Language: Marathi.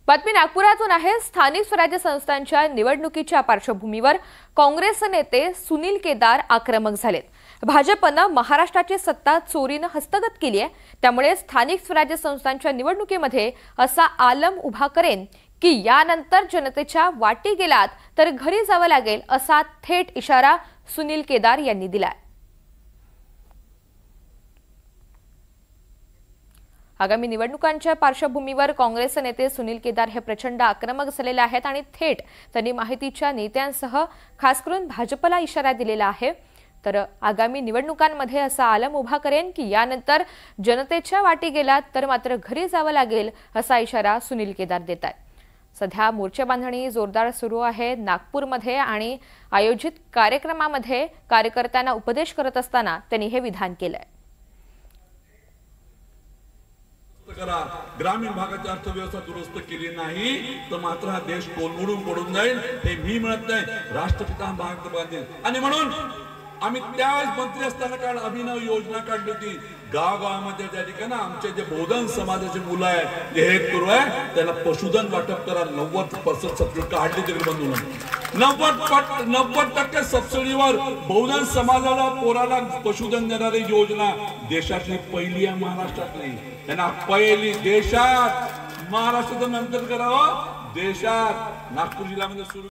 बातमी नागपुरातून आहे। स्थानिक स्वराज्य संस्थांच्या निवडणुकीच्या पार्श्वभूमीवर काँग्रेस नेते सुनील केदार आक्रमक झालेत। भाजपने महाराष्ट्राची सत्ता चोरीने हस्तगत केली आहे, त्यामुळे स्थानिक स्वराज्य संस्थांच्या निवडणुकीमध्ये असा आलम उभा करेन की यानंतर जनतेच्या वाटी गेलात तर घरी जावं लागेल, असा थेट इशारा सुनील केदार यांनी दिलाय। आगामी निवडणुकांच्या पार्श्वभूमीवर काँग्रेस नेते सुनील केदार हे प्रचंड आक्रमक झालेले आहेत आणि थेट त्यांनी माहितीच्या नेत्यांसह खास करून भाजपला इशारा दिलेला आहे। तर आगामी निवडणुकांमध्ये असा आलम उभा करेन की यानंतर जनतेच्या वाटी गेलात तर मात्र घरी जावं लागेल, असा इशारा सुनील केदार देत आहेत। सध्या मोर्चे बांधणी जोरदार सुरू आहे नागपूरमध्ये आणि आयोजित कार्यक्रमामध्ये कार्यकर्त्यांना उपदेश करत असताना त्यांनी हे विधान केलंय। ग्रामीण भागाची अर्थव्यवस्था दुरुस्त केली नाही तर मात्र हा देश कोलमडून पडून जाईल, हे मी म्हणत नाही, राष्ट्रपिता महात्मा गांधी। आणि म्हणून आम्ही त्यावेळेस मंत्री असताना काल अभिनव योजना काढली होती। गावागावामध्ये त्या ठिकाणी आमचे जे बहुजन समाजाचे मुलं आहेत, जे हे करू आहे त्यांना पशुधन वाटप करा। 90% सबसिडी काढली तरी बंद होणार। 90% सबसिडीवर बहुजन समाजाला पोराला पशुधन देणारी योजना देशातली पहिली आहे, महाराष्ट्रातली। त्यांना पहिली देशात, महाराष्ट्राचं नंतर करावं देशात। नागपूर जिल्ह्यामध्ये सुरू